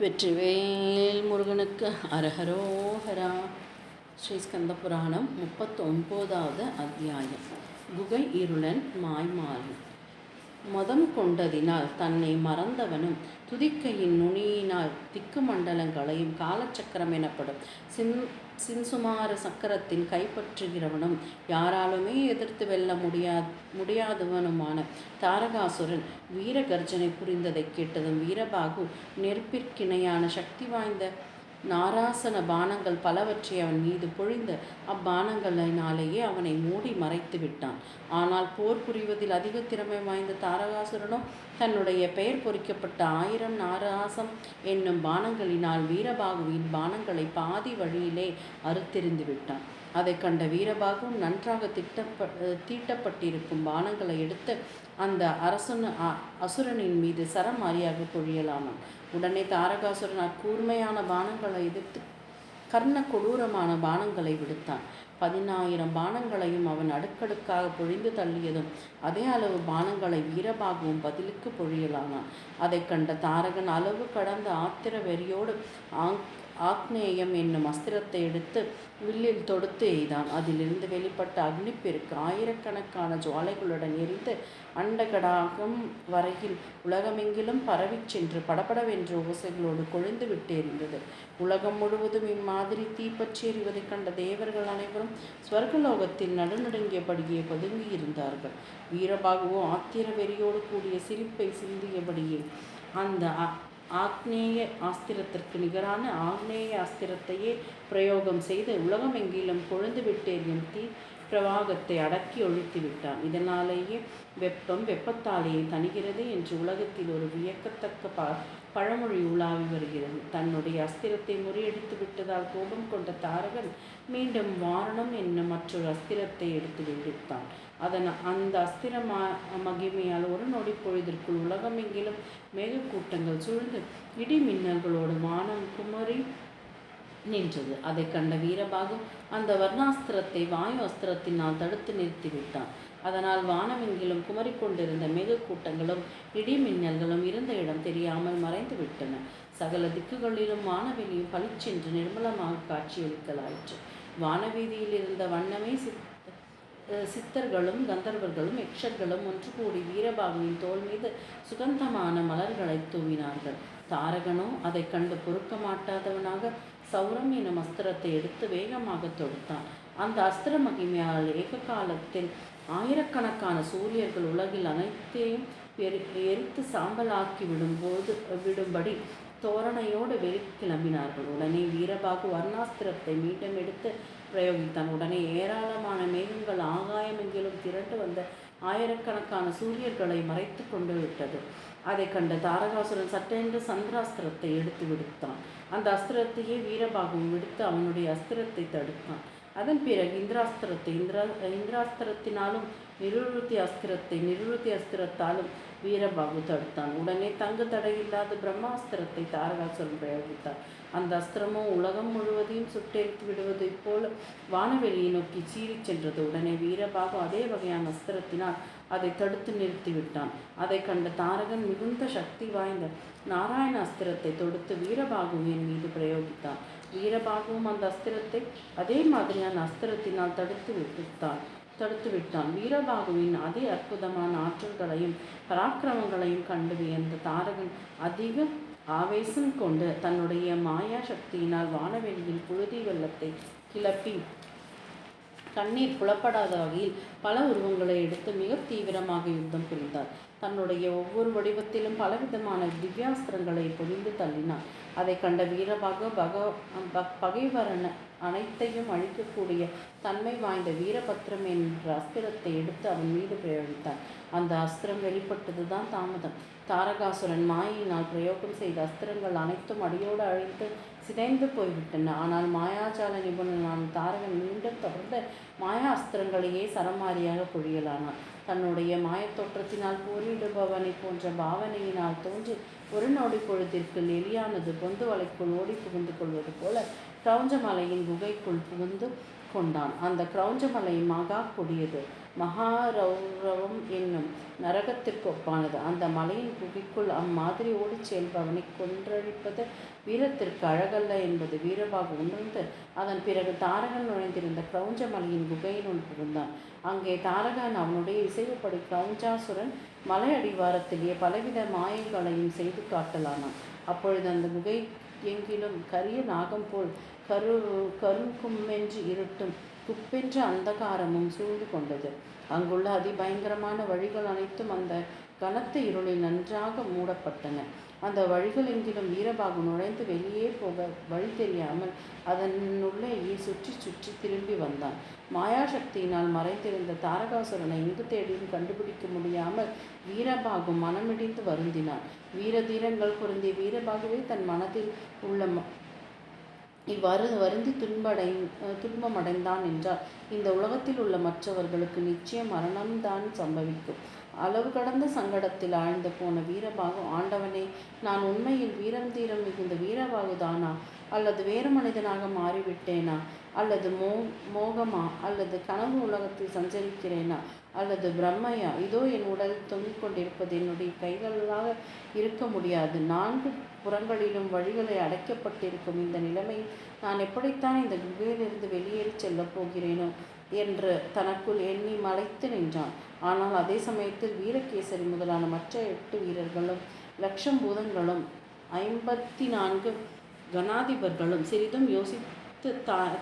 வெற்றிவேல் முருகனுக்கு அரஹரோஹரா. ஸ்ரீ ஸ்கந்த புராணம் 39வது அத்தியாயம். குகை இருளன் மாய்மாறி. மதம் கொண்டதினால் தன்னை மறந்தவனும் துதிக்கையின் நுனியினால் திக்கு மண்டலங்களையும் காலச்சக்கரம் எனப்படும் சின்சுமார சக்கரத்தின் கைப்பற்றுகிறவனும் யாராலுமே எதிர்த்து வெல்ல முடியாதவனுமான தாரகாசுரன் வீரகர்ஜனை புரிந்ததை கேட்டதும் வீரபாகு நெருப்பிற்கிணையான சக்தி வாய்ந்த நாராசன பானங்கள் பலவற்றை அவன் மீது பொழிந்து அப்பானங்களினாலேயே அவனை மூடி மறைத்து விட்டான். ஆனால் போர் புரிவதில் அதிக திறமை வாய்ந்த தாரகாசுரனோ தன்னுடைய பெயர் பொறிக்கப்பட்ட 1000 நாராசம் என்னும் பானங்களினால் வீரபாகுவின் பானங்களை பாதி வழியிலே அறுத்தெறிந்து விட்டான். அதை கண்ட வீரபாகுவும் நன்றாக தீட்டப்பட்டிருக்கும் பானங்களை எடுத்து அந்த அசுரனின் மீது சரமாரியாக பொழியலானான். உடனே தாரகாசுரன் அக்கூர்மையான பானங்களை எதிர்த்து கர்ண கொடூரமான பானங்களை விடுத்தான். 10,000 பானங்களையும் அவன் அடுக்கடுக்காக பொழிந்து தள்ளியதும் அதே அளவு பானங்களை வீரபாகுவும் பதிலுக்கு பொழியலானான். அதை கண்ட தாரகன் அளவு கடந்த ஆத்திர வெறியோடு ஆக்னேயம் என்னும் அஸ்திரத்தை எடுத்து வில்லில் தொடுத்து எய்தான். அதிலிருந்து வெளிப்பட்ட அக்னிப்பெருக்கு ஆயிரக்கணக்கான ஜுவாலைகளுடன் எரிந்து அண்டகடாகம் வரையில் உலகமெங்கிலும் பரவிச் சென்று படபடவென்ற ஓசைகளோடு கொழுந்து விட்டு எறிந்தது. உலகம் முழுவதும் இம்மாதிரி தீப்பற்றி எறிவதைக் கண்ட தேவர்கள் அனைவரும் ஸ்வர்கலோகத்தில் நடுநடுங்கியபடியே பதுங்கி இருந்தார்கள். வீரபாகுவோ ஆத்திர வெறியோடு கூடிய சிரிப்பை சிந்தியபடியே அந்த ஆக்னேய ஆஸ்திரத்திற்கு நிகரான ஆக்னேய ஆஸ்திரத்தையே பிரயோகம் செய்து உலகமெங்கிலும் கொழுந்து விட்டேறியும் தீ பிரவாகத்தை அடக்கி ஒழித்து விட்டான். இதனாலேயே வெப்பத்தாலேயே தணிகிறது என்று உலகத்தில் ஒரு வியக்கத்தக்க பழமொழி உலாவி வருகிறது. தன்னுடைய அஸ்திரத்தை முறியடித்து விட்டதால் கோபம் கொண்ட தாரகன் மீண்டும் வாரணம் என்னும் மற்றொரு அஸ்திரத்தை எடுத்து வெடித்தான். அந்த அஸ்திர மகிமையால் ஒரு நொடி பொழுதிற்குள் உலகமெங்கிலும் மேகக்கூட்டங்கள் சூழ்ந்து இடி மின்னல்களோடு வானம் குமரி நின்றது. அதை கண்ட வீரபாகு அந்த வர்ணாஸ்திரத்தை வாயு அஸ்திரத்தினால் தடுத்து நிறுத்திவிட்டான். அதனால் வானமெங்கிலும் குமரிக்கொண்டிருந்த மேகக்கூட்டங்களும் இடி மின்னல்களும் இருந்த இடம் தெரியாமல் மறைந்து விட்டன. சகல திக்குகளிலும் வானவெளியும் பளிச்சென்று நிர்மலமாக காட்சியளிக்கலாயிற்று. வானவீதியில் இருந்த வண்ணமே சித்தர்களும் கந்தர்வர்களும் யக்ஷர்களும் ஒன்று கூடி வீரபாகுவின் தோல் மீது சுகந்தமான மலர்களை தூவினார்கள். தாரகனோ அதை கண்டு பொறுக்க மாட்டாதவனாக சௌரம் எனும் அஸ்திரத்தை எடுத்து வேகமாக தொடுத்தான். அந்த அஸ்திர மகிமையால் ஏக காலத்தில் ஆயிரக்கணக்கான சூரியர்கள் உலகில் அனைத்தையும் எரித்து சாம்பலாக்கி விடும்படி தோரணையோடு கிளம்பினார்கள். உடனே வீரபாகு வர்ணாஸ்திரத்தை மீண்டும் எடுத்து பிரயோகித்தான். உடனே ஏராளமான மேகங்கள் ஆகாயமெங்கிலும் திரண்டு வந்த ஆயிரக்கணக்கான சூரியர்களை மறைத்து கொண்டு விட்டது. அதை கண்ட தாரகாசுரன் சட்டென்று சந்திராஸ்திரத்தை எடுத்து விடுத்தான். அந்த அஸ்திரத்தையே வீரபாகுவும் விடுத்து அவனுடைய அஸ்திரத்தை தடுத்தான். அதன் பிறகு இந்திராஸ்திரத்தினாலும் நிருருத்தி அஸ்திரத்தாலும் வீரபாகு தடுத்தான். உடனே தங்கு தடையில்லாத பிரம்மாஸ்திரத்தை தாரகாசுரன் பிரயோகித்தார். அந்த அஸ்திரமோ உலகம் முழுவதையும் சுட்டெரித்து விடுவதைப் போல வானவெளியை நோக்கி சீறிச் சென்றது. உடனே வீரபாகு அதே வகையான அஸ்திரத்தினால் அதை தடுத்து நிறுத்திவிட்டான். அதை கண்ட தாரகன் மிகுந்த சக்தி வாய்ந்த நாராயண அஸ்திரத்தை தொடுத்து வீரபாகுவின் மீது பிரயோகித்தான். வீரபாகுவும் அந்த அஸ்திரத்தை அதே மாதிரியான அஸ்திரத்தினால் தடுத்து விட்டான். வீரபாகுவின் அதே அற்புதமான ஆற்றல்களையும் பராக்கிரமங்களையும் கண்டு வியந்த தாரகன் அதிக ஆவேசம் கொண்டு தன்னுடைய மாயா சக்தியினால் வானவெளியில் புழுதி வெள்ளத்தை கிளப்பி கண்ணீர் புலப்படாத வகையில் பல உருவங்களை எடுத்து மிக தீவிரமாக யுத்தம் புரிந்தார். தன்னுடைய ஒவ்வொரு வடிவத்திலும் பலவிதமான திவ்யாஸ்திரங்களை பொழிந்து தள்ளினார். அதை கண்ட வீரபாகு பகைவரன் அனைத்தையும் அழிக்கக்கூடிய தன்மை வாய்ந்த வீரபத்திரம் என்ற அஸ்திரத்தை எடுத்து அவன் மீது பிரயோகித்தான். அந்த அஸ்திரம் வெளிப்பட்டதுதான் தாமதம். தாரகாசுரன் மாயினால் பிரயோகம் செய்த அஸ்திரங்கள் அனைத்தும் அடியோடு அழித்து சிதைந்து போய்விட்டன. ஆனால் மாயாஜால நிபுணனான தாரகன் மீண்டும் தொடர்ந்து மாயா அஸ்திரங்களையே சரமாரியாக பொழியலானான். தன்னுடைய மாயத்தோற்றத்தினால் போரிடுபவனை போன்ற பாவனையினால் தோன்றி ஒரு நொடி பொழுதிற்குள் எலியானது பொந்து வலைக்குள் ஓடி புகுந்து கொள்வது போல கிரௌஞ்சமலையின் குகைக்குள் புகுந்து கொண்டான். அந்த கிரௌஞ்சமலை மகா கொடியது, மகாரௌரவம் என்னும் நரகத்திற்கு ஒப்பானது. அந்த மலையின் குகைக்குள் அம்மாதிரி ஓடிச் செல்பவனை கொன்றழிப்பது வீரத்திற்கு அழகல்ல என்பது வீரபாகு உணர்ந்து அதன் பிறகு தாரகன் நுழைந்திருந்த கிரௌஞ்ச மலையின் குகையினுள் புகுந்தான். அங்கே தாரகன் அவனுடைய இசைவுப்படி கிரௌஞ்சாசுரன் மலை அடிவாரத்திலேயே பலவித மாயங்களையும் செய்து காட்டலானான். அப்பொழுது அந்த குகை எங்கிலும் கரிய நாகம் போல் கருங்கும்மென்று இருட்டும் குப்பென்ற அந்தகாரமும் சூழ்ந்து கொண்டது. அங்குள்ள அதிபயங்கரமான வழிகள் அனைத்தும் அந்த கனத்த இருளில் நன்றாக மூடப்பட்டன. அந்த வழிகள் எங்கிலும் வீரபாகு நுழைந்து வெளியே போக வழி தெரியாமல் அதனுள்ளேயே சுற்றி சுற்றி திரும்பி வந்தான். மாயாசக்தியினால் மறைந்திருந்த தாரகாசுரனை எங்கு தேடியும் கண்டுபிடிக்க முடியாமல் வீரபாகு மனமிடிந்து வருந்தினான். வீரதீரங்கள் பொருந்திய வீரபாகுவே தன் மனதில் உள்ள இவ்வாறு வருந்தி துன்பமடைந்தான் என்றால் இந்த உலகத்தில் உள்ள மற்றவர்களுக்கு நிச்சயம் மரணம்தான் சம்பவிக்கும். அளவு கடந்த சங்கடத்தில் ஆழ்ந்து போன வீரபாகு, ஆண்டவனே, நான் உண்மையில் வீரம் தீரம் மிகுந்த வீரபாகு தானா, அல்லது வேறு மனிதனாக மாறிவிட்டேனா, அல்லது மோகமா, அல்லது கனவு உலகத்தில் சஞ்சரிக்கிறேனா, அல்லது பிரம்மையா? இதோ என் உடல் தொங்கிக் கொண்டிருப்பது என்னுடைய கைகளாக இருக்க முடியாது. 4 புறங்களிலும் வழிகளை அடைக்கப்பட்டிருக்கும் இந்த நிலைமையில் நான் எப்படித்தான் இந்த குகையிலிருந்து வெளியேறி செல்லப் போகிறேனோ என்று தனக்குள் எண்ணி மலைத்து நின்றான். ஆனால் அதே சமயத்தில் வீரகேசரி முதலான மற்ற 8 வீரர்களும், லட்சம் பூதங்களும், 54 கணாதிபர்களும் சிறிதும் யோசித்து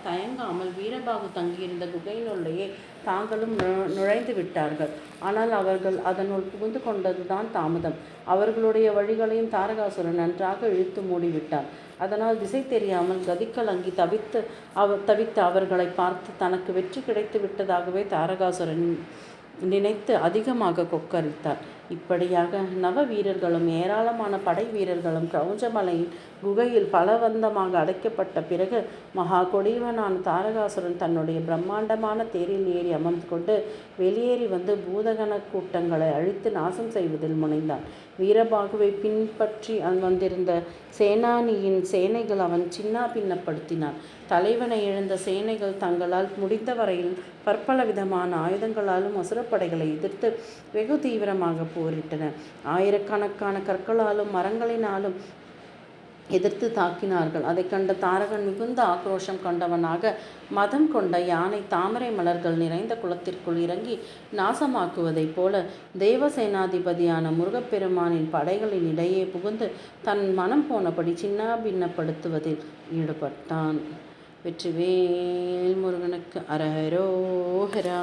தயங்காமல் வீரபாகு தங்கியிருந்த குகையினுள்ளேயே தாங்களும் நுழைந்து விட்டார்கள். ஆனால் அவர்கள் அதனுள் புகுந்து கொண்டதுதான் தாமதம். அவர்களுடைய வழிகளையும் தாரகாசுரன் நன்றாக இழுத்து மூடிவிட்டார். அதனால் திசை தெரியாமல் கதிக்கலங்கி தவித்த அவர்களை பார்த்து தனக்கு வெற்றி கிடைத்து விட்டதாகவே தாரகாசுரன் நினைத்து அதிகமாக கொக்கரித்தார். இப்படியாக நவ வீரர்களும் ஏராளமான படை வீரர்களும் கிரௌஞ்சமலையின் குகையில் பலவந்தமாக அடைக்கப்பட்ட பிறகு மகா கொடியவனான தாரகாசுரன் தன்னுடைய பிரம்மாண்டமான தேரில் ஏறி அமர்ந்து கொண்டு வெளியேறி வந்து பூதகண கூட்டங்களை அழித்து நாசம் செய்வதில் முனைந்தான். வீரபாகுவை பின்பற்றி வந்திருந்த சேனானியின் சேனைகள் அவன் சின்ன பின்னப்படுத்தினான். தலைவனை இழந்த சேனைகள் தங்களால் முடிந்த வரையில் பற்பல விதமான ஆயுதங்களாலும் அசுரப்படைகளை எதிர்த்து வெகு தீவிரமாக போரிட்டன. ஆயிரக்கணக்கான கற்களாலும் மரங்களினாலும் எதிர்த்து தாக்கினார்கள். அதை கண்ட தாரகன் மிகுந்த ஆக்ரோஷம் கொண்டவனாக மதம் கொண்ட யானை தாமரை மலர்கள் நிறைந்த குளத்திற்குள் இறங்கி நாசமாக்குவதைப் போல தேவசேனாதிபதியான முருகப்பெருமானின் படைகளின் இடையே புகுந்து தன் மனம் போனபடி சின்ன பின்னப்படுத்துவதில் ஈடுபட்டான். வெற்றிவேல் முருகனுக்கு அரஹரோஹரா.